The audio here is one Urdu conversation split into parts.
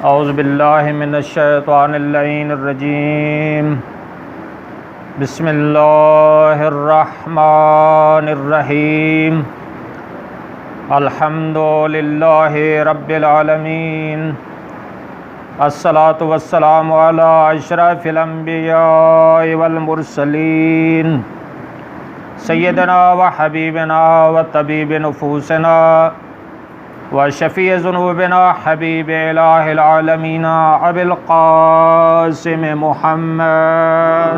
اعوذ باللہ من الشیطان اللعین الرجیم بسم اللہ الرحمن الرحیم الحمد للہ رب العالمین الصلاۃ والسلام علی اشرف الانبیاء والمرسلین سیدنا و حبیبنا و طبیب نفوسنا وشفیع ذنوبنا حبیب الہ العالمین ابی القاسم محمد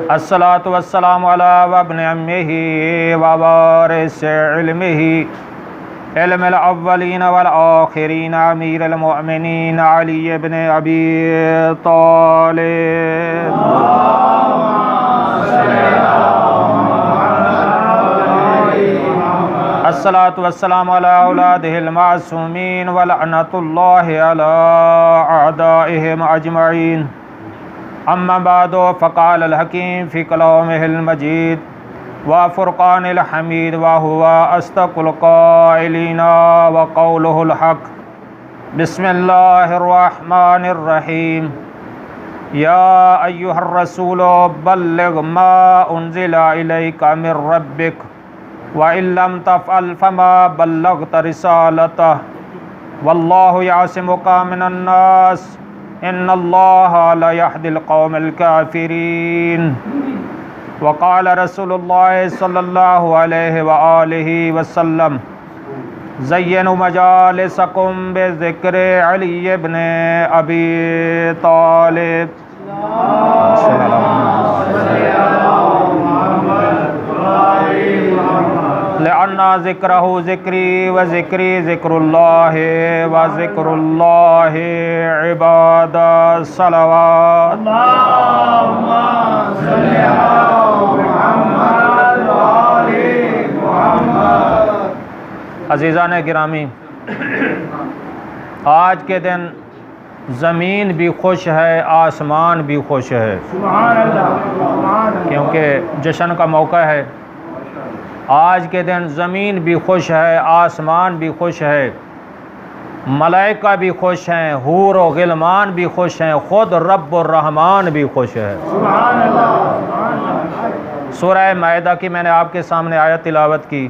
الصلاۃ والسلام علی ابن عمہ ووارث علمہ علم الاولین والآخرین امیر المؤمنین علی بن ابی طالب الصلاۃ والسلام علی اولادہ المعصومین ولعنۃ اللہ علی اعدائہم اجمعین اما بعد فقال الحکیم فی کلامہ المجید وفرقان الحمید وهو اصدق القائلین وقولہ الحق بسم اللہ الرحمن الرحیم یا ایہا الرسول بلغ ما انزل الیک من ربک وَإِن لَّمْ تَفْعَلْ فَمَا بَلَّغْتَ رِسَالَتَهُ وَاللَّهُ يَعْصِمُكَ مِنَ النَّاسِ إِنَّ اللَّهَ لَا يَهْدِي الْقَوْمَ الْكَافِرِينَ وقال رسول الله صلی اللہ علیہ وآلہ وسلم زینوا مجالسکم بذکر علی بن ابی طالب لأن ذکرہ ذکری و ذکری ذکر اللہ و ذکر اللہ عباد صلوات اللہم صلی علی محمد و آل محمد۔ عزیزان گرامی، آج کے دن زمین بھی خوش ہے، آسمان بھی خوش ہے، سبحان اللہ، کیونکہ جشن کا موقع ہے۔ آج کے دن زمین بھی خوش ہے، آسمان بھی خوش ہے، ملائکہ بھی خوش ہیں، حور و غلمان بھی خوش ہیں، خود رب الرحمن بھی خوش ہے، سبحان اللہ۔ سورہ مائدہ کی میں نے آپ کے سامنے آیت تلاوت کی۔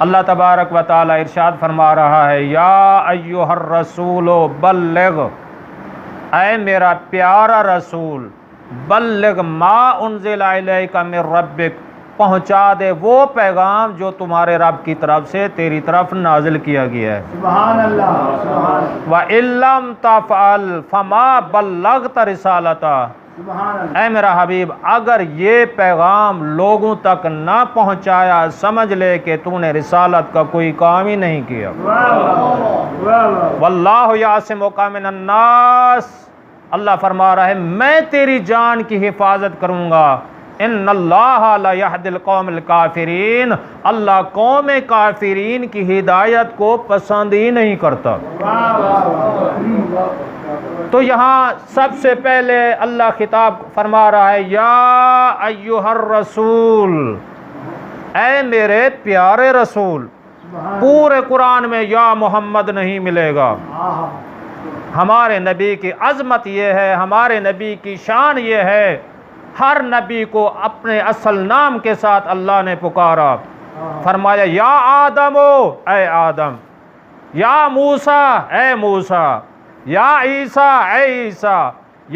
اللہ تبارک و تعالی ارشاد فرما رہا ہے، یا ایھا الرسول بلغ، اے میرا پیارا رسول، بلغ ما انزل الیک من ربک، پہنچا دے وہ پیغام جو تمہارے رب کی طرف سے تیری طرف نازل کیا گیا ہے، سبحان اللہ۔ وَإِن لَّمْ تَفْعَلْ فَمَا بَلَّغْتَ رِسَالَتَهُ، اے میرا حبیب اگر یہ پیغام لوگوں تک نہ پہنچایا، سمجھ لے کہ تو نے رسالت کا کوئی کام ہی نہیں کیا۔ وَاللَّهُ يَعْصِمُكَ مِنَ النَّاسِ، اللہ فرما رہا ہے میں تیری جان کی حفاظت کروں گا۔ ان اللہ لا یہدی القوم الکافرین، اللہ قوم کافرین کی ہدایت کو پسند ہی نہیں کرتا۔ تو یہاں سب سے پہلے اللہ خطاب فرما رہا ہے، یا ایھا الرسول، اے میرے پیارے رسول۔ پورے قرآن میں یا محمد نہیں ملے گا۔ ہمارے نبی کی عظمت یہ ہے، ہمارے نبی کی شان یہ ہے، ہر نبی کو اپنے اصل نام کے ساتھ اللہ نے پکارا، فرمایا یا آدم، اے آدم، یا موسیٰ، اے موسیٰ، یا عیسیٰ، اے عیسیٰ،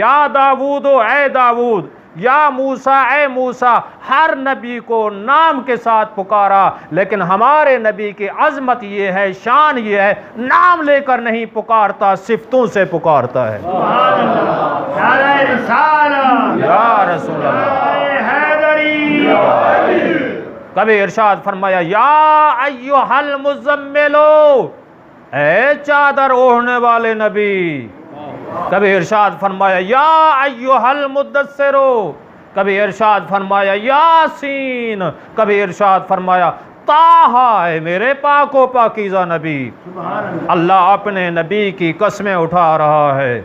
یا داود، اے داود، یا موسیٰ، اے موسیٰ، ہر نبی کو نام کے ساتھ پکارا۔ لیکن ہمارے نبی کی عظمت یہ ہے، شان یہ ہے، نام لے کر نہیں پکارتا، صفتوں سے پکارتا ہے، سبحان اللہ، یا رسول اللہ، کبھی ارشاد فرمایا یا ایھا المزمل، اے چادر اوڑھنے والے نبی۔ کبھی ارشاد فرمایا یا ایھا المدثر، کبھی ارشاد فرمایا یاسین، کبھی ارشاد فرمایا طٰہٰ، اے میرے پاک و پاکیزہ نبی۔ اللہ اپنے نبی کی قسمیں اٹھا رہا ہے۔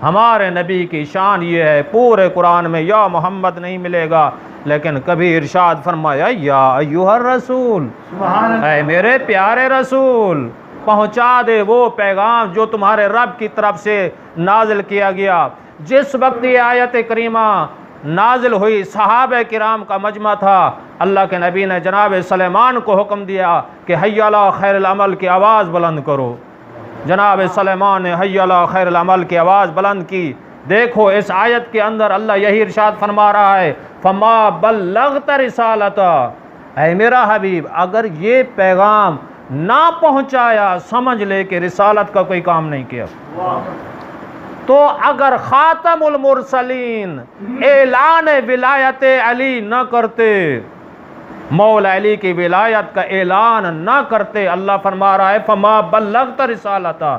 ہمارے نبی کی شان یہ ہے، پورے قرآن میں یا محمد نہیں ملے گا، لیکن کبھی ارشاد فرمایا یا ایھا الرسول، اے میرے پیارے رسول، پہنچا دے وہ پیغام جو تمہارے رب کی طرف سے نازل کیا گیا۔ جس وقت یہ آیت کریمہ نازل ہوئی، صحابہ کرام کا مجمع تھا، اللہ کے نبی نے جناب سلیمان کو حکم دیا کہ حی علی خیر العمل کی آواز بلند کرو۔ جناب سلیمان نے حی علی خیر العمل کی آواز بلند کی۔ دیکھو اس آیت کے اندر اللہ یہی ارشاد فرما رہا ہے، فما بلغت رسالتا، اے میرا حبیب اگر یہ پیغام نہ پہنچایا سمجھ لے کہ رسالت کا کوئی کام نہیں کیا۔ تو اگر خاتم المرسلین اعلان ولایت علی نہ کرتے، مولا علی کی ولایت کا اعلان نہ کرتے، اللہ فرما رہا ہے فما بلغت رسالتا،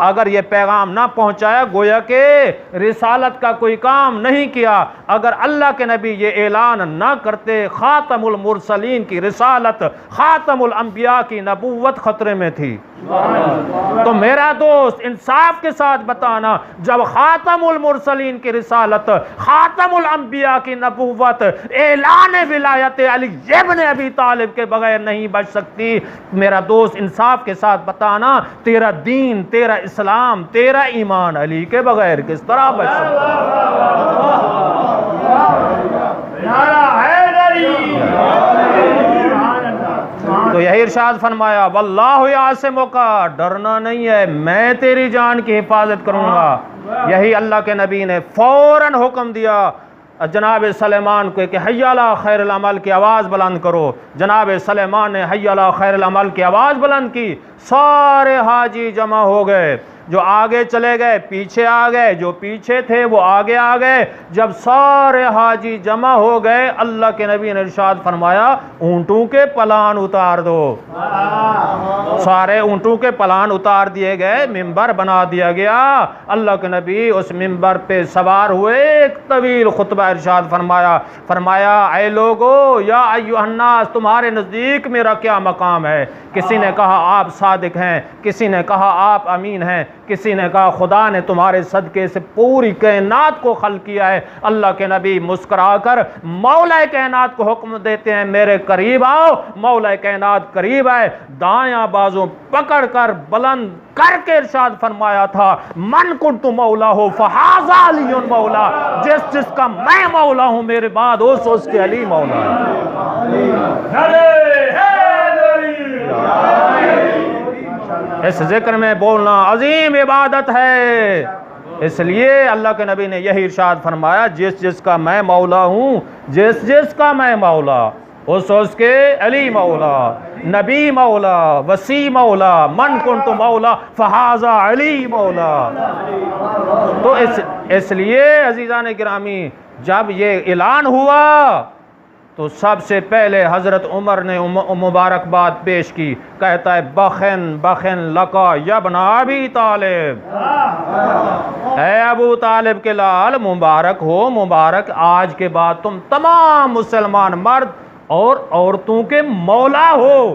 اگر یہ پیغام نہ پہنچایا گویا کہ رسالت کا کوئی کام نہیں کیا۔ اگر اللہ کے نبی یہ اعلان نہ کرتے خاتم المرسلین کی رسالت، خاتم الانبیاء کی نبوت خطرے میں تھی۔ تو میرا دوست انصاف کے ساتھ بتانا، جب خاتم المرسلین کی رسالت، خاتم الانبیاء کی نبوت، اعلان ولایت علی ابن ابی طالب کے بغیر نہیں بچ سکتی، میرا دوست انصاف کے ساتھ بتانا تیرا دین، تیرا اسلام، تیرا ایمان علی کے بغیر کس طرح بچ سکتا تو یہی ارشاد فرمایا واللہ یعصمک، ڈرنا نہیں ہے، میں تیری جان کی حفاظت کروں گا۔ یہی اللہ کے نبی نے فوراً حکم دیا جناب سلیمان کو کہ حی علی خیر العمل کی آواز بلند کرو۔ جناب سلیمان نے حی علی خیر العمل کی آواز بلند کی، سارے حاجی جمع ہو گئے، جو آگے چلے گئے پیچھے آ گئے، جو پیچھے تھے وہ آگے آ گئے۔ جب سارے حاجی جمع ہو گئے، اللہ کے نبی نے ارشاد فرمایا اونٹوں کے پلان اتار دو۔ سارے اونٹوں کے پلان اتار دیے گئے، ممبر بنا دیا گیا۔ اللہ کے نبی اس ممبر پہ سوار ہوئے، ایک طویل خطبہ ارشاد فرمایا اے لوگو یا ایھا الناس، تمہارے نزدیک میرا کیا مقام ہے؟ کسی نے کہا آپ صادق ہیں، کسی نے کہا آپ امین ہیں، کسی نے کہا خدا نے تمہارے صدقے سے پوری کائنات کو خلق کیا ہے۔ اللہ کے نبی مسکرا کر مولا کائنات کو حکم دیتے ہیں میرے قریب آؤ۔ مولا کائنات قریب آئے، دایاں بازو پکڑ کر بلند کر کے ارشاد فرمایا تھا من کنت مولا ہو فہذا علی مولا، جس کا میں مولا ہوں میرے بعد اس کے علی مولا ہے۔ اس ذکر میں بولنا عظیم عبادت ہے، اس لیے اللہ کے نبی نے یہی ارشاد فرمایا جس کا میں مولا ہوں، جس کا میں مولا اس کے علی مولا، نبی مولا، وسیع مولا، من کنت مولا فہذا علی مولا۔ تو اس لیے عزیزان گرامی جب یہ اعلان ہوا تو سب سے پہلے حضرت عمر نے مبارکباد پیش کی، کہتا ہے بخن لکا یا ابن ابی طالب، اے ابو طالب کے لال مبارک ہو، مبارک، آج کے بعد تم تمام مسلمان مرد اور عورتوں کے مولا ہو۔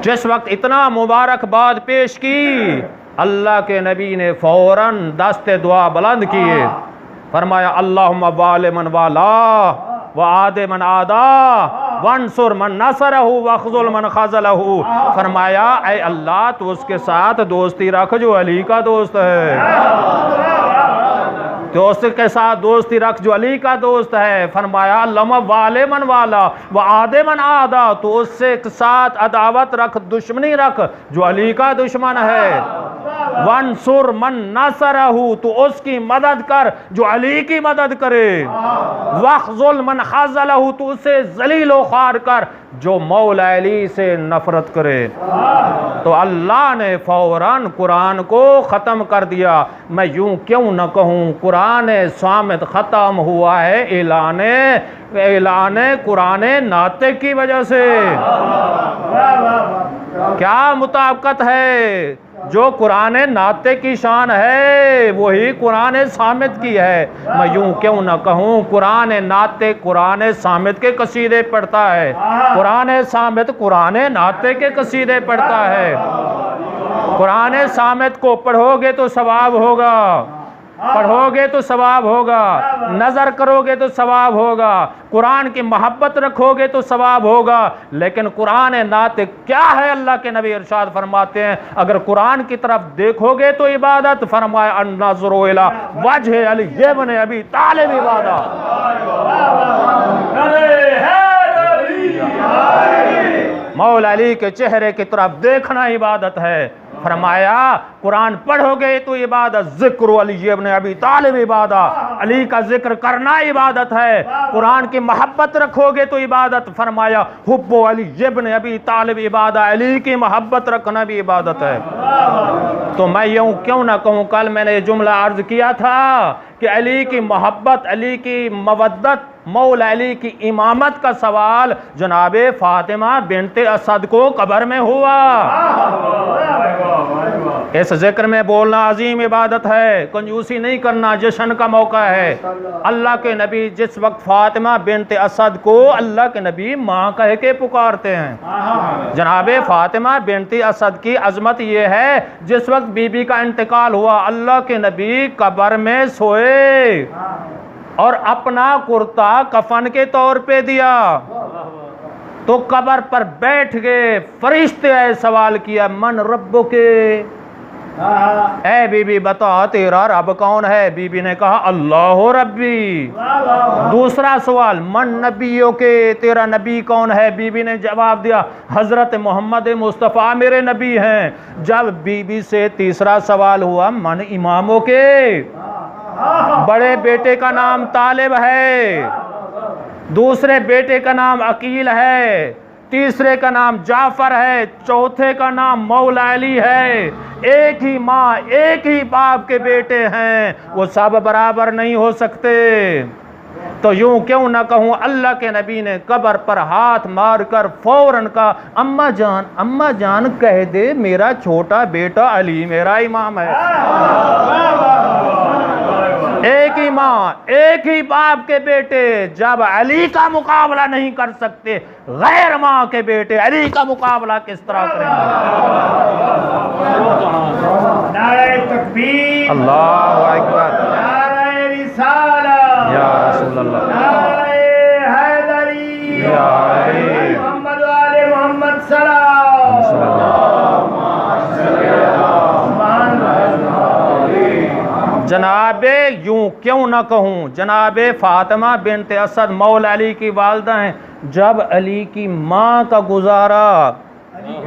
جس وقت اتنا مبارکباد پیش کی، اللہ کے نبی نے فوراً دست دعا بلند کیے، فرمایا اللہم وال من والا وعاد من عادا وانصر من نصرہ واخذل من خذلہ، فرمایا اے اللہ تو اس کے ساتھ دوستی رکھ جو علی کا دوست ہے، تو اس کے ساتھ دوستی رکھ جو علی کا دوست ہے۔ فرمایا اللہم وال من والا وعاد من عادا، تو اس سے ساتھ عداوت رکھ، دشمنی رکھ جو علی کا دشمن ہے۔ وانصر من نصرہ، تو اس کی مدد کر جو علی کی مدد کرے۔ واخذل من خذلہ، تو اسے ذلیل و خوار کر جو مولا علی سے نفرت کرے۔ تو اللہ نے فوراً قرآن کو ختم کر دیا۔ میں یوں کیوں نہ کہوں قرآن صامت ختم ہوا ہے اعلان قرآن ناطق کی وجہ سے۔ کیا مطابقت ہے؟ جو قرآن ناطق کی شان ہے وہی قرآن صامت کی ہے۔ میں یوں کیوں نہ کہوں قرآن ناطق قرآن صامت کے قصیدے پڑھتا ہے، قرآن صامت قرآن ناطق کے قصیدے پڑھتا ہے۔ قرآن صامت کو پڑھو گے تو ثواب ہوگا، پڑھو گے تو ثواب ہوگا، نظر کرو گے تو ثواب ہوگا، قرآن کی محبت رکھو گے تو ثواب ہوگا۔ لیکن قرآن ناطق کیا ہے؟ اللہ کے نبی ارشاد فرماتے ہیں اگر قرآن کی طرف دیکھو گے تو عبادت، فرمایا النظر الی وجہ علی ابن ابی طالب عبادت۔ مولا علی کے چہرے کی طرف دیکھنا عبادت ہے۔ فرمایا قرآن پڑھو گے تو عبادت، ذکر علی ابن ابی طالب عبادت، علی کا ذکر کرنا عبادت ہے۔ قرآن کی محبت رکھو گے تو عبادت، فرمایا حب علی ابن ابی طالب عبادت، علی کی محبت رکھنا بھی عبادت ہے۔ تو میں یوں کیوں نہ کہوں، کل میں نے یہ جملہ عرض کیا تھا کہ علی کی محبت، علی کی مودت، مولا علی کی امامت کا سوال جناب فاطمہ بنت اسد کو قبر میں ہوا۔ اس ذکر میں بولنا عظیم عبادت ہے، کنجوسی نہیں کرنا، جشن کا موقع ہے۔ اللہ کے نبی جس وقت فاطمہ بنت اسد کو اللہ کے نبی ماں کہہ کے پکارتے ہیں، جناب فاطمہ بنت اسد کی عظمت یہ ہے جس وقت بی بی کا انتقال ہوا اللہ کے نبی قبر میں سوئے اور اپنا کرتا کفن کے طور پہ دیا، تو قبر پر بیٹھ گئے، فرشتے آئے سوال کیا من ربک، اے بی بی بتا تیرا رب کون ہے؟ بی بی نے کہا اللہ ربی۔ دوسرا سوال من نبیوں کے، تیرا نبی کون ہے؟ بی بی نے جواب دیا حضرت محمد مصطفیٰ میرے نبی ہیں۔ جب بی بی سے تیسرا سوال ہوا من اماموں کے، بڑے بیٹے کا نام طالب ہے، دوسرے بیٹے کا نام عقیل ہے، تیسرے کا نام جعفر ہے، چوتھے کا نام مولا علی ہے، ایک ہی ماں ایک ہی باپ کے بیٹے ہیں، وہ سب برابر نہیں ہو سکتے۔ تو یوں کیوں نہ کہوں اللہ کے نبی نے قبر پر ہاتھ مار کر فوراً کہا اماں جان کہہ دے میرا چھوٹا بیٹا علی میرا امام ہے۔ ایک ہی ماں ایک ہی باپ کے بیٹے جب علی کا مقابلہ نہیں کر سکتے، غیر ماں کے بیٹے علی کا مقابلہ کس طرح کریں گے؟ نعرہ تکبیر، اللہ اکبر، نعرہ رسالہ، یا رسول اللہ، نعرہ حیدری، یا علی محمد و آل محمد سلام، صلی جناب یوں کیوں نہ کہوں جناب فاطمہ بنت اسد مولا علی کی والدہ ہیں۔ جب علی کی ماں کا گزارا،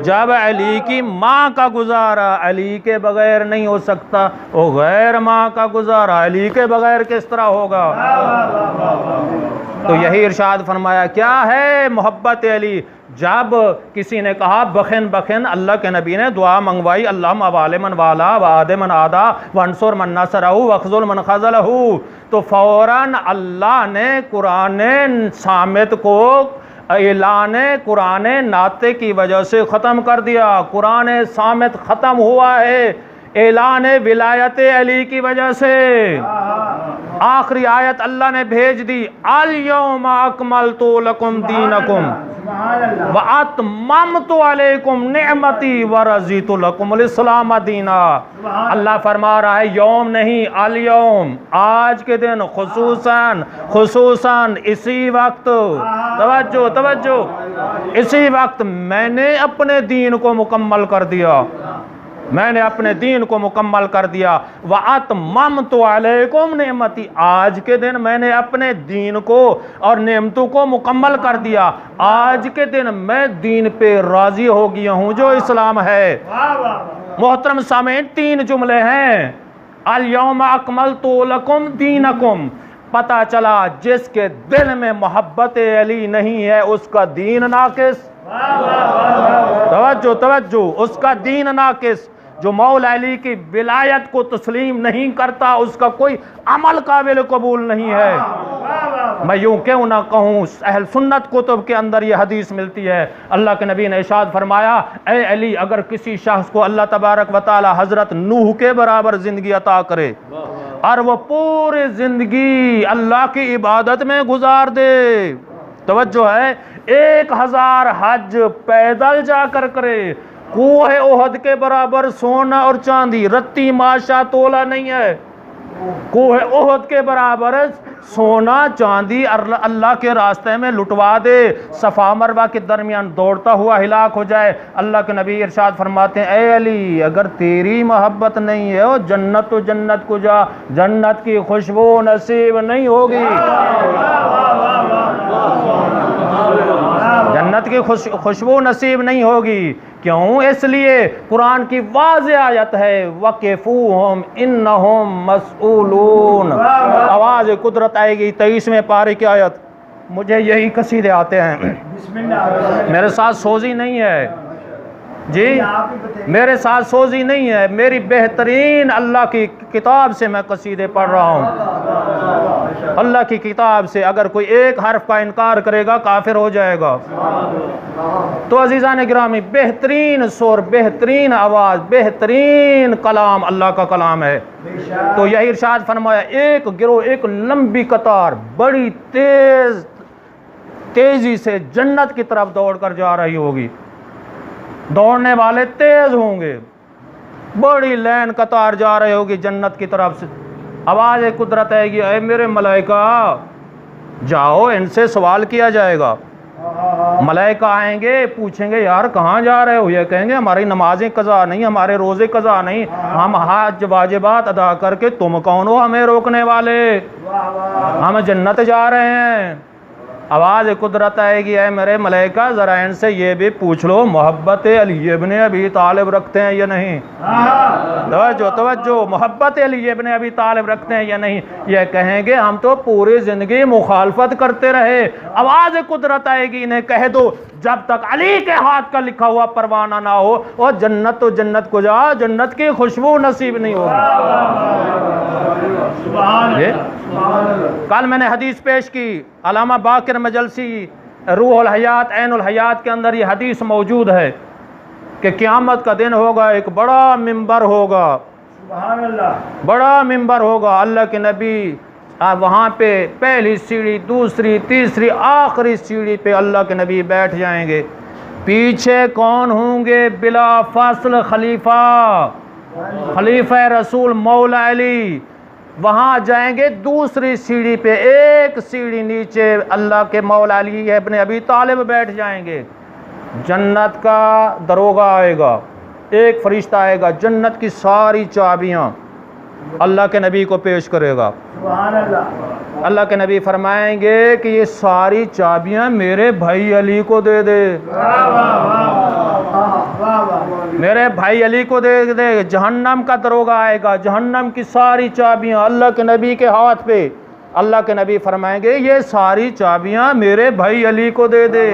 جب علی کی ماں کا گزارا علی کے بغیر نہیں ہو سکتا، وہ غیر ماں کا گزارا علی کے بغیر کس طرح ہوگا؟ تو یہی ارشاد فرمایا کیا ہے محبت علی۔ جب کسی نے کہا بخن بخن، اللہ کے نبی نے دعا منگوائی اللہم وال من والا وعاد من عادا وانصر من نصرہ واخذل من خذلہ، تو فوراً اللہ نے قرآن صامت کو اعلان قرآن ناطق کی وجہ سے ختم کر دیا۔ قرآن صامت ختم ہوا ہے اعلان ولایت علی کی وجہ سے۔ آخری آیت اللہ نے بھیج دی الیوم اکملت لکم دینکم واتممت علیکم نعمتی ورضیت لکم الاسلام دینا۔ اللہ فرما رہا ہے یوم نہیں، الیوم، آج کے دن، خصوصاً اسی وقت، توجہ، اسی وقت میں نے اپنے دین کو مکمل کر دیا، میں نے اپنے دین کو مکمل کر دیا۔ وَأَتْمَمْتُ عَلَيْكُمْ نِعْمَتِي، آج کے دن میں نے اپنے دین کو اور نعمتوں کو مکمل کر دیا۔ آج کے دن میں دین پہ راضی ہو گیا ہوں جو اسلام ہے۔ محترم سامعین، 3 جملے ہیں، اليوم اکملت لکم دینکم۔ پتہ چلا جس کے دل میں محبت علی نہیں ہے اس کا دین ناقص، توجہ، اس کا دین ناقص۔ جو مولا علی کی ولایت کو تسلیم نہیں کرتا اس کا کوئی عمل قابل قبول نہیں ہے۔ میں یوں کیوں نہ کہوں اہل سنت کتب کے اندر یہ حدیث ملتی ہے، اللہ کے نبی نے ارشاد فرمایا اے علی اگر کسی شخص کو اللہ تبارک و تعالی حضرت نوح کے برابر زندگی عطا کرے اور وہ پوری زندگی اللہ کی عبادت میں گزار دے، توجہ ہے، 1000 حج پیدل جا کر کرے کوہ احد کے برابر سونا اور چاندی، رتی ماشا تولا نہیں ہے، کوہ احد کے برابر سونا چاندی اللہ کے راستے میں لٹوا دے، صفا مروہ کے درمیان دوڑتا ہوا ہلاک ہو جائے۔ اللہ کے نبی ارشاد فرماتے ہیں اے علی اگر تیری محبت نہیں ہے وہ جنت تو جنت کو جا، جنت کی خوشبو نصیب نہیں ہوگی، جنت کی خوشبو نصیب نہیں ہوگی۔ کیوں؟ اس لیے قرآن کی واضح آیت ہے وَقِفُوهُمْ إِنَّهُمْ مَسْئُولُونَ، آواز قدرت آئے گی 23ویں پارے کی آیت۔ مجھے یہی قصیدے آتے ہیں، بسم اللہ، میرے ساتھ سوزی نہیں ہے جی، میرے ساتھ سوزی نہیں ہے، میری بہترین اللہ کی کتاب سے میں قصیدے پڑھ رہا ہوں، اللہ کی کتاب سے۔ اگر کوئی ایک حرف کا انکار کرے گا کافر ہو جائے گا۔ تو عزیزان گرامی، بہترین سور، بہترین آواز، بہترین کلام اللہ کا کلام ہے۔ تو یہی ارشاد فرمایا ایک گروہ، ایک لمبی قطار بڑی تیزی سے جنت کی طرف دوڑ کر جا رہی ہوگی، دوڑنے والے تیز ہوں گے، بڑی لین قطار جا رہے ہوگی جنت کی طرف سے۔ آواز قدرت آئے گی اے میرے ملائکہ جاؤ، ان سے سوال کیا جائے گا۔ ملائکہ آئیں گے، پوچھیں گے یار کہاں جا رہے ہو؟ یہ کہیں گے ہماری نمازیں قضا نہیں، ہمارے روزے قضا نہیں، ہم حج واجبات ادا کر کے تم کون ہو ہمیں روکنے والے؟ ہم جنت جا رہے ہیں۔ آواز قدرت آئے گی اے میرے ملائکہ ذرا ان سے یہ بھی پوچھ لو محبت علی ابن ابی طالب رکھتے ہیں یا نہیں؟ توجہ توجہ، محبت علی ابن ابی طالب رکھتے ہیں یا نہیں؟ یہ کہیں گے ہم تو پوری زندگی مخالفت کرتے رہے۔ آواز قدرت آئے گی انہیں کہہ دو جب تک علی کے ہاتھ کا لکھا ہوا پروانہ نہ ہو اور جنت تو جنت کو جا، جنت کی خوشبو نصیب نہیں ہوگی۔ کل میں نے حدیث پیش کی، علامہ باقر مجلسی روح الحیات عین الحیات کے اندر یہ حدیث موجود ہے کہ قیامت کا دن ہوگا، ایک بڑا منبر ہوگا، سبحان اللہ، بڑا منبر ہوگا۔ اللہ کے نبی وہاں پہ پہلی سیڑھی، دوسری، تیسری، آخری سیڑھی پہ اللہ کے نبی بیٹھ جائیں گے۔ پیچھے کون ہوں گے؟ بلا فاصل خلیفہ رسول مولا علی وہاں جائیں گے دوسری سیڑھی پہ، ایک سیڑھی نیچے اللہ کے مولا علی ابن ابی طالب بیٹھ جائیں گے۔ جنت کا دروغہ آئے گا، ایک فرشتہ آئے گا، جنت کی ساری چابیاں اللہ کے نبی کو پیش کرے گا۔ سبحان اللہ، اللہ کے نبی فرمائیں گے کہ یہ ساری چابیاں میرے بھائی علی کو دے دے، میرے بھائی علی کو دے دے۔ جہنم کا دروغہ آئے گا، جہنم کی ساری چابیاں اللہ کے نبی کے ہاتھ پہ۔ اللہ کے نبی فرمائیں گے یہ ساری چابیاں میرے بھائی علی کو دے دے۔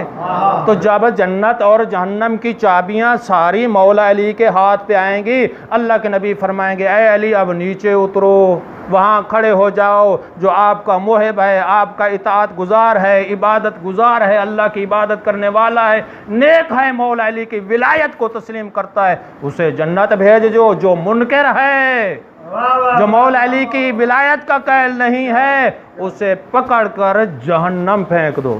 تو جب جنت اور جہنم کی چابیاں ساری مولا علی کے ہاتھ پہ آئیں گی، اللہ کے نبی فرمائیں گے اے علی اب نیچے اترو، وہاں کھڑے ہو جاؤ، جو آپ کا محب ہے، آپ کا اطاعت گزار ہے، عبادت گزار ہے، اللہ کی عبادت کرنے والا ہے، نیک ہے، مولا علی کی ولایت کو تسلیم کرتا ہے، اسے جنت بھیج جو منکر ہے، جو مولا علی کی ولایت کا قائل نہیں ہے، اسے پکڑ کر جہنم پھینک دو۔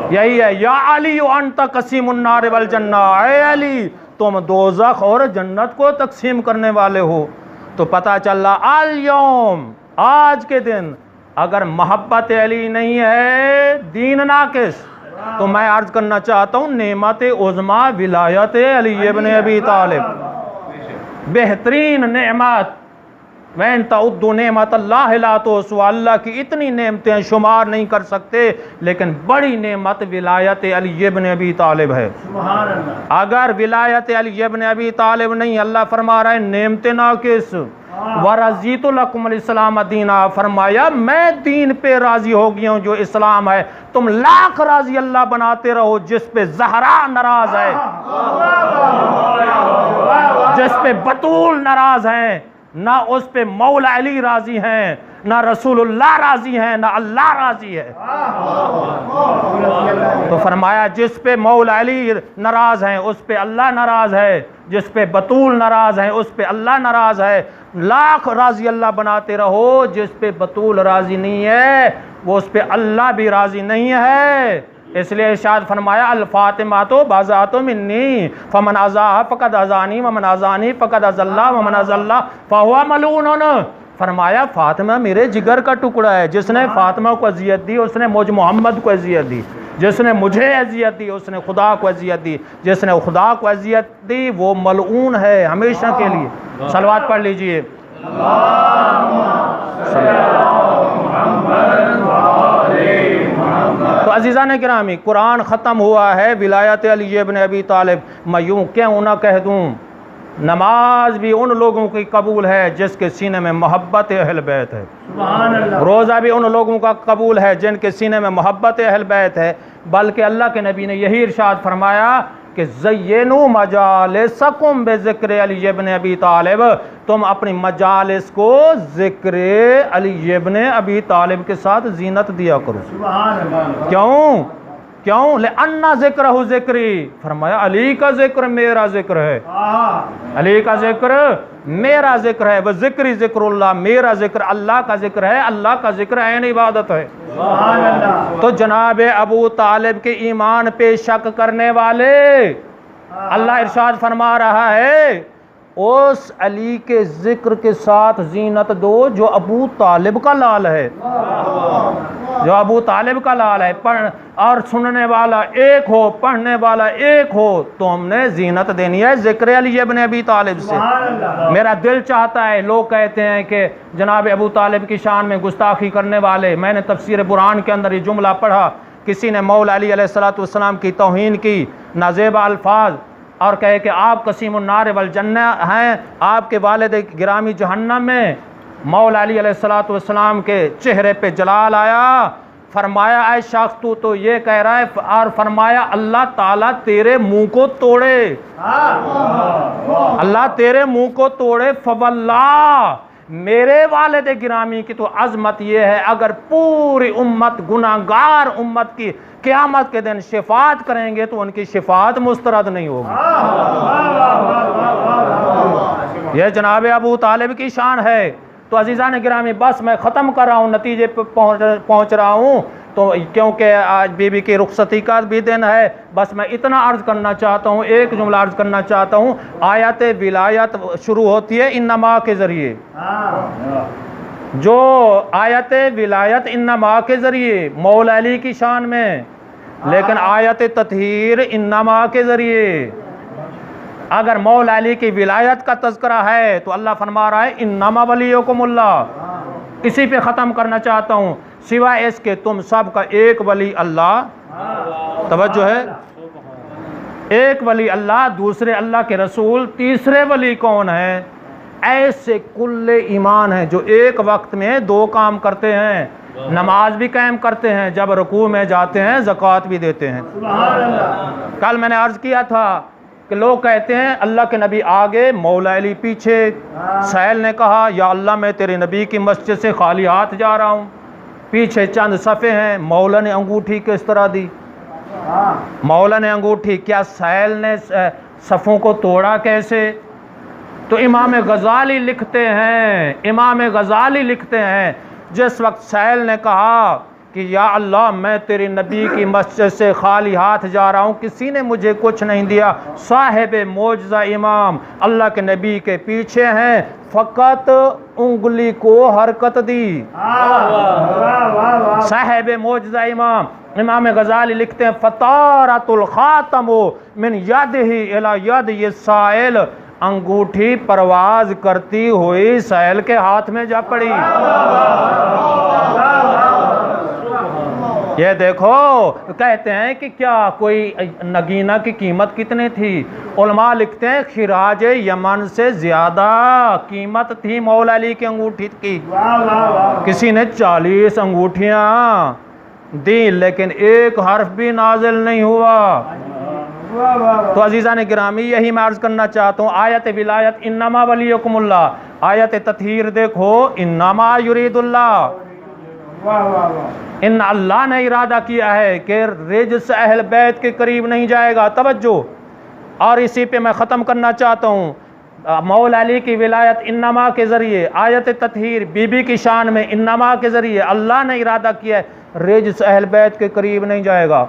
یہی ہے یا علی انت قسیم النار والجنہ، اے علی تم دوزخ اور جنت کو تقسیم کرنے والے ہو۔ تو پتہ چلا الیوم، آج کے دن اگر محبت علی نہیں ہے دین ناقص۔ تو میں عرض کرنا چاہتا ہوں نعمت عظمیٰ ولایت علی ابن ابی طالب، بہترین نعمت، وَإِن تَعُدُّوا نِعْمَتَ اللَّهِ لَا تُحْصُوهَا، اللہ کی اتنی نعمتیں شمار نہیں کر سکتے، لیکن بڑی نعمت ولایت علی ابن ابی طالب ہے۔ سبحان اللہ، اگر ولایت علی ابن ابی طالب نہیں، اللہ فرما رہا ہے نعمتیں ناقص۔ وَرَضِيتُ لَكُمُ الْإِسْلَامَ دِينًا، فرمایا میں دین پہ راضی ہو گیا ہوں جو اسلام ہے۔ تم لاکھ راضی اللہ بناتے رہو، جس پہ زہرا ناراض ہے، جس پہ بطول ناراض ہیں، نہ اس پہ مولا علی راضی ہیں، نہ رسول اللہ راضی ہیں، نہ اللہ راضی ہے۔ تو فرمایا جس پہ مولا علی ناراض ہیں اس پہ اللہ ناراض ہے، جس پہ بطول ناراض ہیں اس پہ اللہ ناراض ہے۔ لاکھ راضی اللہ بناتے رہو، جس پہ بطول راضی نہیں ہے وہ اس پہ اللہ بھی راضی نہیں ہے۔ اس لیے ارشاد فرمایا الفاطمہ تو بازات منی فمن ازاها فقد ازانی ومن ازانی فقد از اللہ ومن از اللہ فہو ملعون. فرمایا فاطمہ میرے جگر کا ٹکڑا ہے، جس نے فاطمہ کو اذیت دی اس نے مجھ محمد کو اذیت دی، جس نے مجھے اذیت دی اس نے خدا کو اذیت دی، جس نے خدا کو اذیت دی وہ ملعون ہے ہمیشہ کے لیے. صلوات پڑھ لیجئے. تو عزیزان گرامی قرآن ختم ہوا ہے ولایت علی ابن ابی طالب. میں یوں کیوں نہ کہہ دوں نماز بھی ان لوگوں کی قبول ہے جس کے سینے میں محبت اہل بیت ہے، سبحان اللہ. روزہ بھی ان لوگوں کا قبول ہے جن کے سینے میں محبت اہل بیت ہے. بلکہ اللہ کے نبی نے یہی ارشاد فرمایا کہ زینوا مجالسکم بذکر علی ابن ابی طالب، تم اپنی مجالس کو ذکر علی ابن ابی طالب کے ساتھ زینت دیا کرو. سبحان اللہ. کیوں؟ کیوں؟ لأن ذکرہ ذکری. فرمایا علی کا ذکر میرا ذکر ہے، علی کا ذکر میرا ذکر ہے. وہ ذکری ذکر اللہ، میرا ذکر اللہ کا ذکر ہے، اللہ کا ذکر عین عبادت ہے. سبحان اللہ. تو جناب ابو طالب کے ایمان پہ شک کرنے والے اللہ ارشاد فرما رہا ہے اس علی کے ذکر کے ساتھ زینت دو جو ابو طالب کا لال ہے، جو ابو طالب کا لال ہے. اور سننے والا ایک ہو، پڑھنے والا ایک ہو تو ہم نے زینت دینی ہے ذکر علی ابن ابی طالب سے. سبحان اللہ. میرا دل چاہتا ہے، لوگ کہتے ہیں کہ جناب ابو طالب کی شان میں گستاخی کرنے والے، میں نے تفسیر برہان کے اندر یہ جملہ پڑھا، کسی نے مولا علی علیہ السلام کی توہین کی نازیبہ الفاظ اور کہے کہ آپ قسیم النار والجنہ ہیں، آپ کے والد گرامی جہنم میں. مولا علی علیہ السلام کے چہرے پہ جلال آیا. فرمایا اے شخص تو یہ کہہ رہا ہے، اور فرمایا اللہ تعالیٰ تیرے منہ کو توڑے، اللہ تیرے منہ کو توڑے. فواللہ میرے والد گرامی کی تو عظمت یہ ہے اگر پوری امت گناہگار امت کی قیامت کے دن شفاعت کریں گے تو ان کی شفاعت مسترد نہیں ہوگی. یہ جناب ابو طالب کی شان ہے. تو عزیزان گرامی بس میں ختم کر رہا ہوں، نتیجے پہ پہنچ رہا ہوں. تو کیونکہ آج بی بی کی رخصتی کا بھی دن ہے، بس میں اتنا عرض کرنا چاہتا ہوں، ایک جملہ عرض کرنا چاہتا ہوں. آیت ولایت شروع ہوتی ہے انما کے ذریعے، جو آیت ولایت انما کے ذریعے مولا علی کی شان میں، لیکن آیت تطہیر انما کے ذریعے. اگر مولا علی کی ولایت کا تذکرہ ہے تو اللہ فرما رہا ہے انما ولیکم اللہ. اسی پہ ختم کرنا چاہتا ہوں، سوائے اس کے تم سب کا ایک ولی اللہ. توجہ ہے، ایک ولی اللہ، دوسرے اللہ کے رسول، تیسرے ولی کون ہے؟ ایسے کل ایمان ہیں جو ایک وقت میں دو کام کرتے ہیں، نماز بھی قائم کرتے ہیں، جب رکوع میں جاتے ہیں زکوٰۃ بھی دیتے ہیں. سبحان اللہ. کل میں نے عرض کیا تھا کہ لوگ کہتے ہیں اللہ کے نبی آگے مولا علی پیچھے. سائل نے کہا یا اللہ میں تیرے نبی کی مسجد سے خالی ہاتھ جا رہا ہوں، پیچھے چند صفحے ہیں، مولا نے انگوٹھی کس طرح دی؟ مولا نے انگوٹھی، کیا سائل نے صفوں کو توڑا کیسے؟ تو امام غزالی لکھتے ہیں، امام غزالی لکھتے ہیں جس وقت سائل نے کہا کہ یا اللہ میں تیرے نبی کی مسجد سے خالی ہاتھ جا رہا ہوں، کسی نے مجھے کچھ نہیں دیا، صاحب معجزہ امام اللہ کے نبی کے پیچھے ہیں، فقط انگلی کو حرکت دی. صاحب معجزہ امام غزالی لکھتے ہیں فطارت الخاتم من یدہ الی ید السائل، انگوٹھی پرواز کرتی ہوئی سائل کے ہاتھ میں جا پڑی. یہ دیکھو کہتے ہیں کہ کیا کوئی نگینہ کی قیمت کتنی تھی؟ علماء لکھتے ہیں خراج یمن سے زیادہ قیمت تھی مولا علی کی انگوٹھی کی. کسی نے 40 انگوٹھیاں دی لیکن ایک حرف بھی نازل نہیں ہوا. تو عزیزان گرامی یہی میں عرض کرنا چاہتا ہوں، آیت ولایت انما ولیکم اللہ، آیت تطہیر دیکھو انما یرید اللہ، ان اللہ نے ارادہ کیا ہے کہ رجس اہل بیت کے قریب نہیں جائے گا. توجہ، اور اسی پہ میں ختم کرنا چاہتا ہوں، مولا علی کی ولایت انما کے ذریعے، آیت تطہیر بی بی کی شان میں انما کے ذریعے اللہ نے ارادہ کیا ہے رجس اہل بیت کے قریب نہیں جائے گا.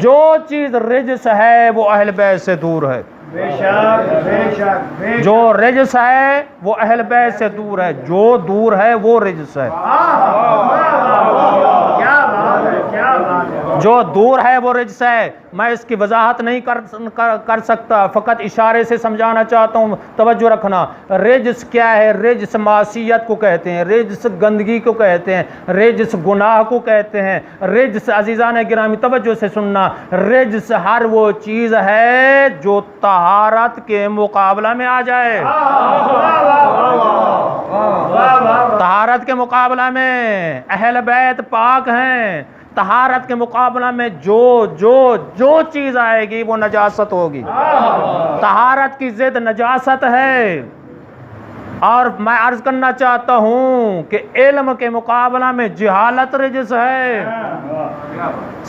جو چیز رجس ہے وہ اہل بیت سے دور ہے، بے شک بے شک بے شک. جو رجس ہے وہ اہل بیت سے دور ہے، جو دور ہے وہ رجس ہے، کیا بات ہے کیا بات ہے. جو دور ہے وہ رجس ہے۔ میں اس کی وضاحت نہیں کر سکتا، فقط اشارے سے سمجھانا چاہتا ہوں، توجہ رکھنا۔ رجس کیا ہے؟ رجس معصیت کو کہتے ہیں، رجس گندگی کو کہتے ہیں، رجس گناہ کو کہتے ہیں، رجس عزیزان گرامی توجہ سے سننا، رجس ہر وہ چیز ہے جو طہارت کے مقابلہ میں آ جائے، طہارت کے مقابلہ میں اہل بیت پاک ہیں، طہارت کے مقابلہ میں جو چیز آئے گی وہ نجاست ہوگی، طہارت کی ضد نجاست ہے۔ اور میں عرض کرنا چاہتا ہوں کہ علم کے مقابلہ میں جہالت رجس ہے،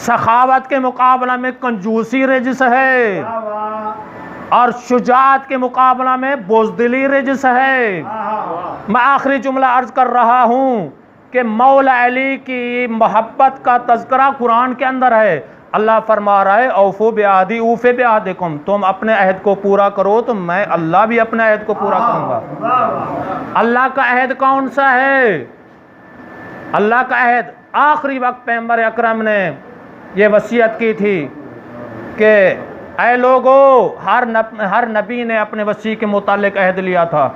سخاوت کے مقابلہ میں کنجوسی رجس ہے، اور شجاعت کے مقابلہ میں بزدلی رجس ہے۔ میں آخری جملہ عرض کر رہا ہوں کہ مولا علی کی محبت کا تذکرہ قرآن کے اندر ہے۔ اللہ فرما رہا ہے اوفو بعہدی اوفی بعہدکم، تم اپنے عہد کو پورا کرو تو میں اللہ بھی اپنے عہد کو پورا کروں گا۔ اللہ کا عہد کون سا ہے؟ اللہ کا عہد آخری وقت پیغمبر اکرم نے یہ وصیت کی تھی کہ اے لوگو، ہر نبی نے اپنے وصی کے متعلق عہد لیا تھا،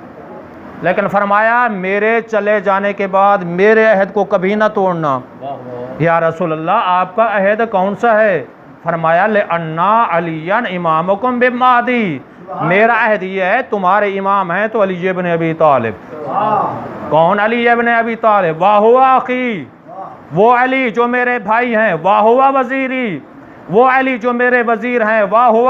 لیکن فرمایا میرے چلے جانے کے بعد میرے عہد کو کبھی نہ توڑنا۔ یا رسول اللہ آپ کا عہد کون سا ہے؟ فرمایا لِأَنَّا عَلِيًّا إِمَامُكُمْ بِالْمَهْدِي، میرا عہد یہ ہے تمہارے امام ہیں تو علی ابن ابی طالب۔ کون علی ابن ابی طالب؟ وَهُوَ أَخِي، وہ علی جو میرے بھائی ہیں، وَهُوَ وزیری، وہ علی جو میرے وزیر ہیں، وَهُوَ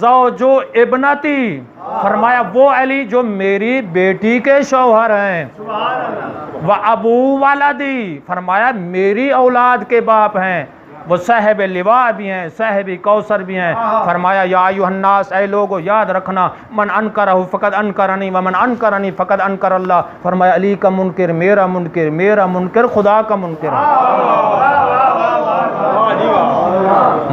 زوجو ابنتی، فرمایا وہ علی جو میری بیٹی کے شوہر ہیں، وَأَبُو وَلَدِي، فرمایا میری اولاد کے باپ ہیں، وہ صاحب لواء بھی ہیں، صاحب کوثر بھی ہیں۔ فرمایا یا ایھا الناس، اے لوگو یاد رکھنا، من انکرہ فقد انکرنی ومن انکرنی فقد انکر اللہ، فرمایا علی کا منکر میرا منکر، میرا منکر خدا کا منکر ہے۔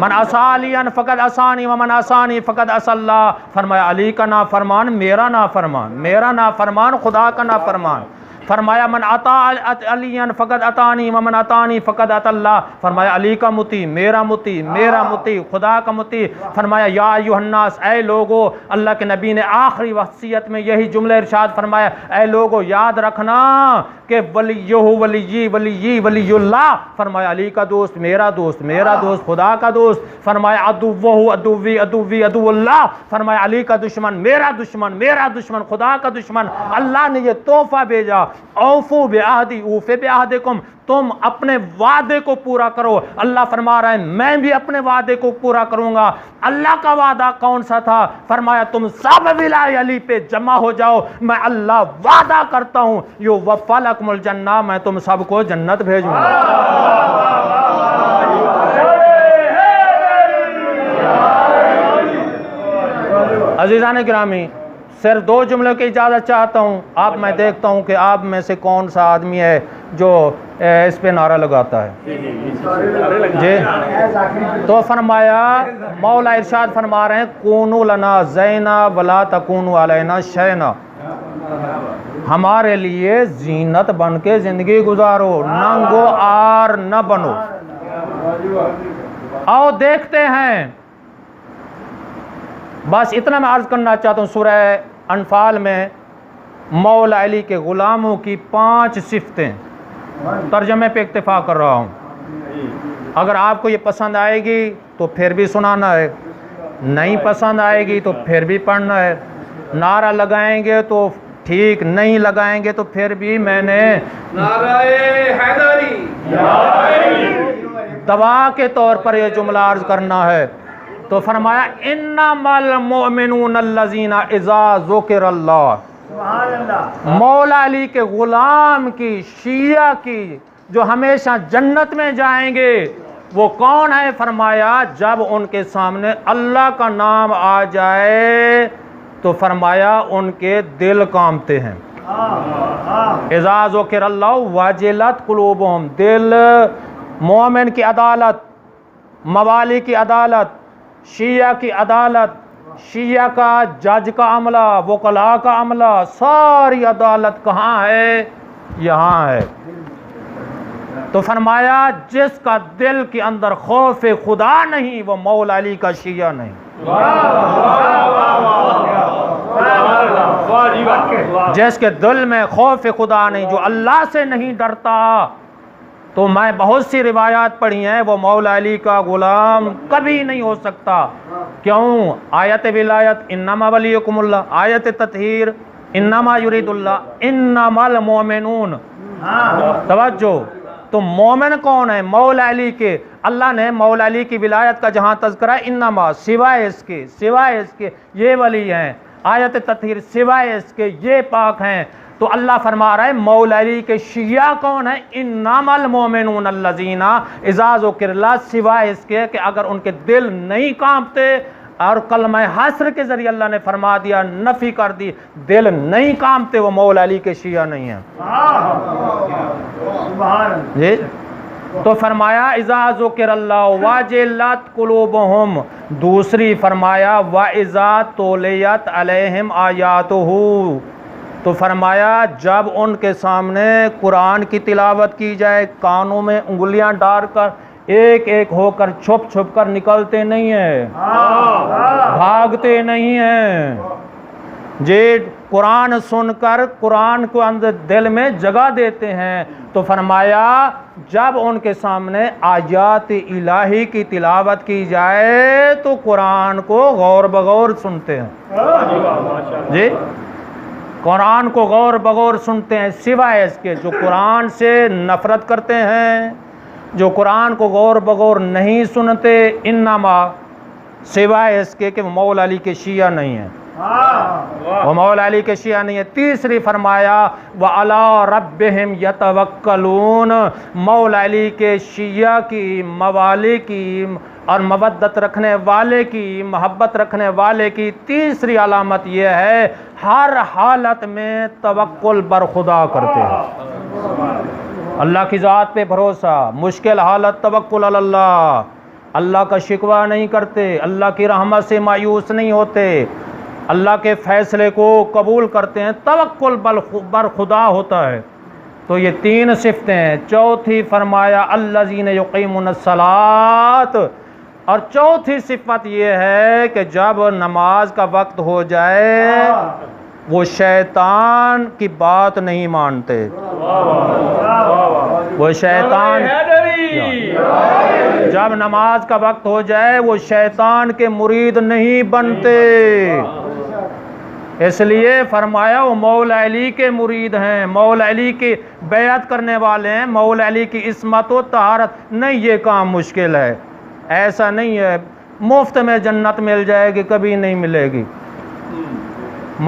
من عصا علیٰ فقد عصانی ومن عصانی فقد عصی اللہ، فرمایا علی کا نافرمان میرا نافرمان، میرا نافرمان خدا کا نافرمان۔ فرمایا من اطاع علیٰ فقد اطانی ومن اطانی فقد اطاع اللہ، فرمایا علی کا مطیع میرا مطیع، میرا مطیع خدا کا مطیع۔ فرمایا یا ایھا الناس، اے لوگو، اللہ کے نبی نے آخری وصیت میں یہی جملہ ارشاد فرمایا، اے لوگو یاد رکھنا کہ ولیہ ولی ولی ولی اللہ، فرمایا علی کا دوست میرا دوست، میرا دوست خدا کا دوست۔ فرمایا عدوہ عدوی عدوی عدو اللہ، فرمایا علی کا دشمن میرا دشمن، میرا دشمن خدا کا دشمن۔ اللہ نے یہ تحفہ بھیجا، اوفو بعہدی اوفی بعہدکم، تم اپنے وعدے کو پورا کرو۔ اللہ فرما رہا ہے میں بھی اپنے وعدے کو پورا کروں گا۔ اللہ کا وعدہ کون سا تھا؟ فرمایا تم سب ولایت علی پہ جمع ہو جاؤ، میں اللہ وعدہ کرتا ہوں یوفی لکم الجنہ، میں تم سب کو جنت بھیجوں گا۔ عزیزان گرامی، صرف دو جملوں کی اجازت چاہتا ہوں، اب میں دیکھتا ہوں کہ آپ میں سے کون سا آدمی ہے جو اس پہ نعرہ لگاتا ہے۔ جی تو فرمایا مولا ارشاد فرما رہے ہیں کونوا لنا زینا ولا تکونوا علینا شینا، ہمارے لیے زینت بن کے زندگی گزارو، ننگو آر نہ بنو۔ آؤ دیکھتے ہیں، بس اتنا میں عرض کرنا چاہتا ہوں، سورہ انفال میں مولا علی کے غلاموں کی 5 صفتیں، ترجمے پہ اکتفا کر رہا ہوں، اگر آپ کو یہ پسند آئے گی تو پھر بھی سنانا ہے، نہیں پسند آئے گی تو پھر بھی پڑھنا ہے، نعرہ لگائیں گے تو ٹھیک، نہیں لگائیں گے تو پھر بھی میں نے نعرہ حیدری دوا کے طور پر یہ جملہ عرض کرنا ہے۔ تو فرمایا انما المؤمنون الذین اذا ذکر اللہ، سبحان اللہ، مولا علی کے غلام کی، شیعہ کی جو ہمیشہ جنت میں جائیں گے وہ کون ہے؟ فرمایا جب ان کے سامنے اللہ کا نام آ جائے تو فرمایا ان کے دل کانپتے ہیں۔ اذا ذکر اللہ وجلت قلوبہم، دل مومن کی عدالت، موالی کی عدالت، شیعہ کی عدالت، شیعہ کا جج کا عملہ، وکلاء کا عملہ، ساری عدالت کہاں ہے؟ یہاں ہے۔ تو فرمایا جس کا دل کے اندر خوف خدا نہیں وہ مولا علی کا شیعہ نہیں۔ جس کے دل میں خوف خدا نہیں، جو اللہ سے نہیں ڈرتا، تو میں بہت سی روایات پڑھی ہیں، وہ مولا علی کا غلام کبھی نہیں ہو سکتا۔ کیوں؟ آیت ولایت انما ولیکم اللہ، آیت تطہیر انما یرید اللہ انما المؤمنون۔ توجہ، تو مومن کون ہے؟ مولا علی کے۔ اللہ نے مولا علی کی ولایت کا جہاں تذکرہ ہے، انما سوائے اس کے یہ ولی ہیں، آیت تطہیر سوائے اس کے یہ پاک ہیں۔ تو اللہ فرما رہا ہے مولا علی کے شیعہ کون ہیں؟ انما المؤمنون الذین اذا ذکر اللہ، سوائے اس کے کہ اگر ان کے دل نہیں کانپتے، اور کلمہ حسر کے ذریعے اللہ نے فرما دیا، نفی کر دی، دل نہیں کانپتے، وہ مولا علی کے شیعہ نہیں ہیں۔ جی تو فرمایا اذا ذکر اللہ وجلت قلوبہم، دوسری فرمایا واذا تلیت علیہم آیاتہ، تو فرمایا جب ان کے سامنے قرآن کی تلاوت کی جائے، کانوں میں انگلیاں ڈال کر ایک ایک ہو کر چھپ چھپ کر نکلتے نہیں ہیں، بھاگتے نہیں ہیں، جی قرآن سن کر قرآن کو اندر دل میں جگہ دیتے ہیں۔ تو فرمایا جب ان کے سامنے آیات الہی کی تلاوت کی جائے تو قرآن کو غور بغور سنتے ہیں، جی قرآن کو غور بغور سنتے ہیں، سوائے اس کے جو قرآن سے نفرت کرتے ہیں، جو قرآن کو غور بغور نہیں سنتے، انما سوائے اس کے کہ وہ مولا علی کے شیعہ نہیں ہیں، وہ مولا علی کے شیعہ نہیں ہے۔ تیسری فرمایا وَعَلَىٰ رَبِّهِمْ يَتَوَكَّلُونَ، مولا علی کے شیعہ کی، موالی کی اور مودت رکھنے والے کی، محبت رکھنے والے کی تیسری علامت یہ ہے ہر حالت میں توکل بر خدا کرتے ہیں، اللہ کی ذات پہ بھروسہ، مشکل حالت توکل علی اللہ، اللہ کا شکوہ نہیں کرتے، اللہ کی رحمت سے مایوس نہیں ہوتے، اللہ کے فیصلے کو قبول کرتے ہیں، توکل بر خدا ہوتا ہے۔ تو یہ تین صفتیں ہیں۔ چوتھی فرمایا الذین یقیمون الصلاۃ، اور چوتھی صفت یہ ہے کہ جب نماز کا وقت ہو جائے وہ شیطان کی بات نہیں مانتے، وہ شیطان جب نماز کا وقت ہو جائے وہ شیطان کے مرید نہیں بنتے، اس لیے فرمایا وہ مولا علی کے مرید ہیں، مولا علی کی بیعت کرنے والے ہیں، مولا علی کی عصمت و طہارت۔ نہیں یہ کام مشکل ہے، ایسا نہیں ہے مفت میں جنت مل جائے گی، کبھی نہیں ملے گی۔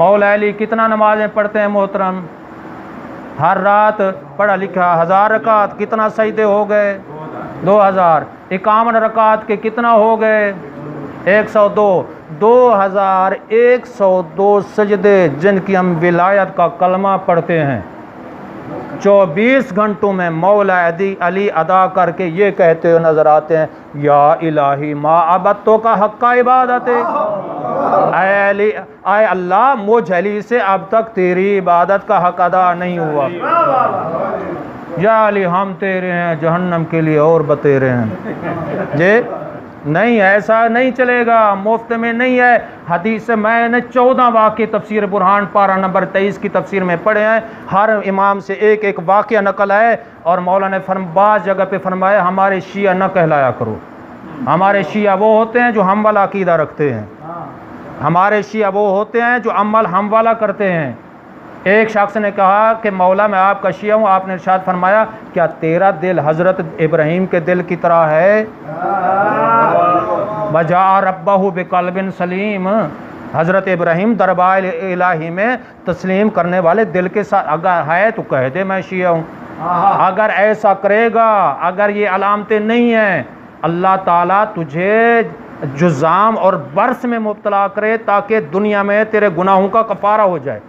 مولا علی کتنا نمازیں پڑھتے ہیں محترم؟ ہر رات پڑھا لکھا 1000 رکعت، کتنا سجدے ہو گئے؟ 2000۔ 51 رکعت کے کتنا ہو گئے؟ 102۔ 2102 سجدے جن کی ہم ولایت کا کلمہ پڑھتے ہیں، 24 گھنٹوں میں مولا علی ادا کر کے یہ کہتے ہوئے نظر آتے ہیں یا الہی ما عبدتو کا حق کا عبادت ہے، اے اللہ مجھ علی سے اب تک تیری عبادت کا حق ادا نہیں ہوا، یا علی ہم تیرے ہیں جہنم کے لیے اور بتیرے ہیں۔ جی نہیں، ایسا نہیں چلے گا، مفت میں نہیں ہے۔ حدیث سے میں نے 14 واقعے تفسیر برہان پارہ نمبر 23 کی تفسیر میں پڑھے ہیں، ہر امام سے ایک ایک واقعہ نقل ہے، اور مولانا نے بعض جگہ پہ فرمایا ہمارے شیعہ نہ کہلایا کرو، ہمارے شیعہ وہ ہوتے ہیں جو ہم والا عقیدہ رکھتے ہیں، ہمارے شیعہ وہ ہوتے ہیں جو عمل ہم والا کرتے ہیں۔ ایک شخص نے کہا کہ مولا میں آپ کا شیعہ ہوں، آپ نے ارشاد فرمایا کیا تیرا دل حضرت ابراہیم کے دل کی طرح ہے؟ وجاء ربہ بقلب سلیم، حضرت ابراہیم دربار الہی میں تسلیم کرنے والے دل کے ساتھ، اگر ہے تو کہہ دے میں شیعہ ہوں۔ اگر ایسا کرے گا، اگر یہ علامتیں نہیں ہیں، اللہ تعالیٰ تجھے جزام اور برس میں مبتلا کرے تاکہ دنیا میں تیرے گناہوں کا کفارہ ہو جائے۔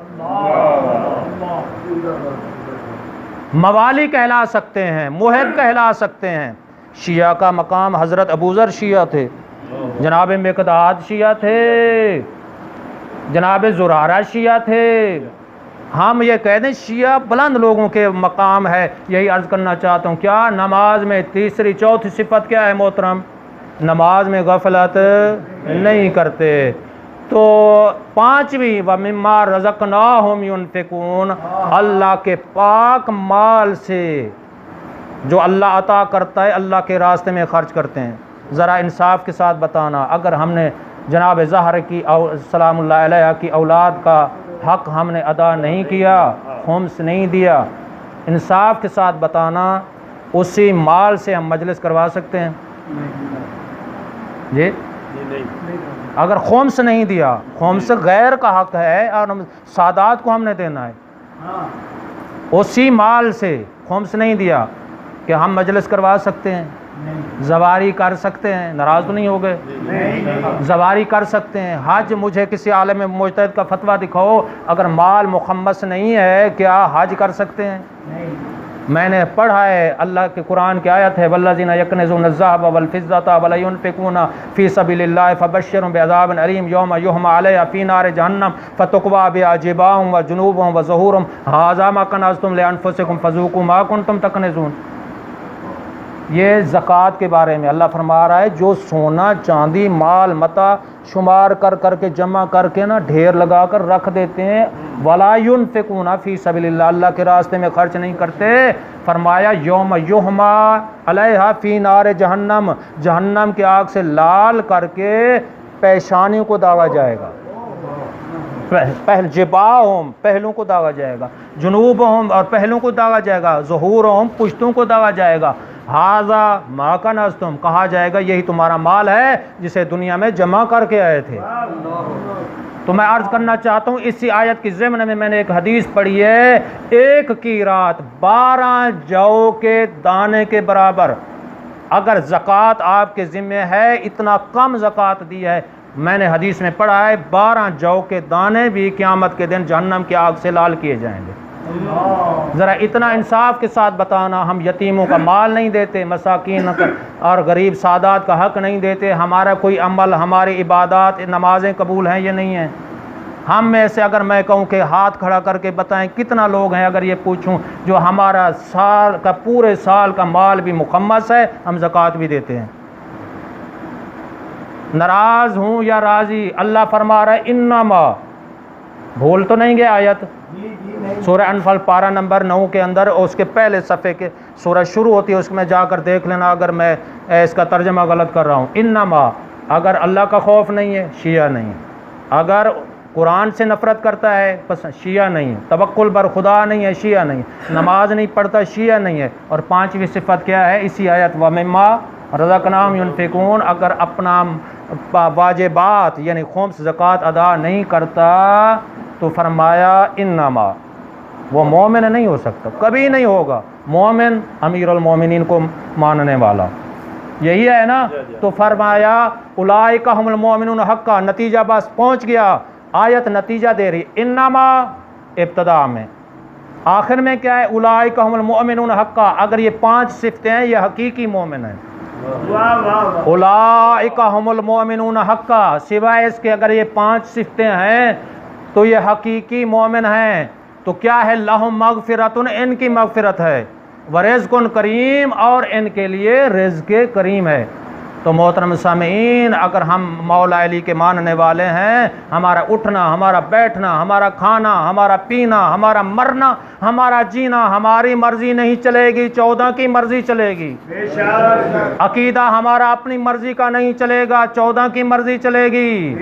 موالی کہلا سکتے ہیں، محب کہلا سکتے ہیں، شیعہ کا مقام حضرت ابوذر شیعہ تھے، جناب مقداد شیعہ تھے، جناب زرارہ شیعہ تھے۔ ہم یہ کہہ دیں شیعہ بلند لوگوں کے مقام ہے، یہی عرض کرنا چاہتا ہوں۔ کیا نماز میں تیسری چوتھی صفت کیا ہے محترم؟ نماز میں غفلت نہیں کرتے۔ تو پانچویں وَمِمَّا رَزَقْنَاهُمْ يُنْفِقُونَ، اللہ کے پاک مال سے جو اللہ عطا کرتا ہے اللہ کے راستے میں خرچ کرتے ہیں۔ ذرا انصاف کے ساتھ بتانا، اگر ہم نے جناب زہر کی سلام اللہ علیہ کی اولاد کا حق ہم نے ادا نہیں کیا، خمس نہیں دیا، انصاف کے ساتھ بتانا اسی مال سے ہم مجلس کروا سکتے ہیں؟ جی اگر خمس نہیں دیا، خمس غیر کا حق ہے اور سادات کو ہم نے دینا ہے، اسی مال سے خمس نہیں دیا کہ ہم مجلس کروا سکتے ہیں، زواری کر سکتے ہیں؟ ناراض تو نہیں ہو گئے؟ زواری کر سکتے ہیں۔ حج مجھے کسی عالم مجتہد کا فتویٰ دکھاؤ، اگر مال مخمس نہیں ہے کیا حج کر سکتے ہیں؟ میں نے پڑھا ہے، اللہ کے قرآن کی آیت ہے والذین یکنزون الذھب والفضة ولا ينفقون فی سبیل اللہ فبشرهم بعذاب علیم یوم یحمى علیہا فی نار جہنم فتقوی بها جباہہم وجنوبہم وظہورہم ھذا ما کنزتم لانفسکم فذوقوا ما کنتم تکنزون۔ یہ زکوٰۃ کے بارے میں اللہ فرما رہا ہے، جو سونا چاندی مال متاع شمار کر کر کے جمع کر کے نا ڈھیر لگا کر رکھ دیتے ہیں، ولا ينفقون فی سبیل اللہ، اللہ کے راستے میں خرچ نہیں کرتے، فرمایا یوم یحمى علیہا فی نار جہنم، جہنم کی آگ سے لال کر کے پیشانیوں کو داغا جائے گا، جباہم پہلوں کو داغا جائے گا، جنوبہم اور پہلوں کو داغا جائے گا، ظہورہم پشتوں کو داغا جائے گا، ھذا ما کنزتم کہا جائے گا یہی تمہارا مال ہے جسے دنیا میں جمع کر کے آئے تھے۔ تو میں عرض کرنا چاہتا ہوں اسی آیت کی ضمن میں نے ایک حدیث پڑھی ہے، ایک کی رات 12 جو کے دانے کے برابر اگر زکوٰۃ آپ کے ذمہ ہے، اتنا کم زکوٰۃ دی ہے، میں نے حدیث میں پڑھا ہے 12 جو کے دانے بھی قیامت کے دن جہنم کی آگ سے لال کیے جائیں گے۔ ذرا اتنا انصاف کے ساتھ بتانا، ہم یتیموں کا مال نہیں دیتے، مساکین اور غریب سادات کا حق نہیں دیتے، ہمارا کوئی عمل ہماری عبادات نمازیں قبول ہیں یہ نہیں ہیں؟ ہم میں سے اگر میں کہوں کہ ہاتھ کھڑا کر کے بتائیں کتنا لوگ ہیں، اگر یہ پوچھوں جو ہمارا سال کا پورے سال کا مال بھی مخمس ہے، ہم زکوٰۃ بھی دیتے ہیں؟ ناراض ہوں یا راضی؟ اللہ فرما رہا ہے انما، بھول تو نہیں گئے آیت؟ سورہ انفال پارہ نمبر 9 کے اندر اس کے پہلے صفحے کے سورہ شروع ہوتی ہے، اس میں جا کر دیکھ لینا اگر میں اس کا ترجمہ غلط کر رہا ہوں۔ انما، اگر اللہ کا خوف نہیں ہے شیعہ نہیں، اگر قرآن سے نفرت کرتا ہے بس شیعہ نہیں، توکل بر خدا نہیں ہے شیعہ نہیں، نماز نہیں پڑھتا شیعہ نہیں ہے، اور پانچویں صفت کیا ہے اسی آیت وَمِمَّا رَزَقْنَاهُمْ يُنْفِقُونَ، اگر اپنا واجبات یعنی خمس زکوٰۃ ادا نہیں کرتا تو فرمایا انما، وہ مومن نہیں ہو سکتا، کبھی نہیں ہوگا مومن امیر المومنین کو ماننے والا، یہی ہے نا؟ تو فرمایا اولئک ھم المؤمنون حقا، نتیجہ بس پہنچ گیا، آیت نتیجہ دے رہی، انما ابتدا میں، آخر میں کیا ہے؟ اولئک ھم المؤمنون حقا، اگر یہ 5 صفتیں ہیں یہ حقیقی مومن ہیں۔ اولئک ھم المؤمنون حقا، سوائے اس کے اگر یہ 5 صفتیں ہیں تو یہ حقیقی مومن ہیں۔ تو کیا ہے؟ لہم مغفرۃ، ان کی مغفرت ہے، ورزق کریم، اور ان کے لیے رزق کریم ہے۔ تو محترم سامعین، اگر ہم مولا علی کے ماننے والے ہیں، ہمارا اٹھنا، ہمارا بیٹھنا، ہمارا کھانا، ہمارا پینا، ہمارا مرنا، ہمارا جینا ہماری مرضی نہیں چلے گی، 14 کی مرضی چلے گی۔ عقیدہ ہمارا اپنی مرضی کا نہیں چلے گا، 14 کی مرضی چلے گی۔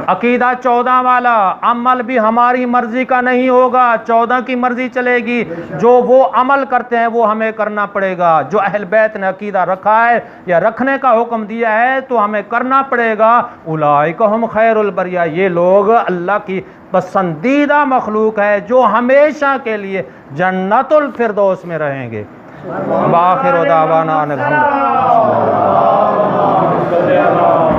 عقیدہ 14 والا، عمل بھی ہماری مرضی کا نہیں ہوگا، 14 کی مرضی چلے گی۔ جو وہ عمل کرتے ہیں وہ ہمیں کرنا پڑے گا، جو اہل بیت نے عقیدہ رکھا ہے یا رکھنے کا حکم دیا ہے تو ہمیں کرنا پڑے گا۔ اولئک ھم خیر البریہ، یہ لوگ اللہ کی پسندیدہ مخلوق ہے جو ہمیشہ کے لیے جنت الفردوس میں رہیں گے۔ بآخر دعوانا ان الحمد للہ۔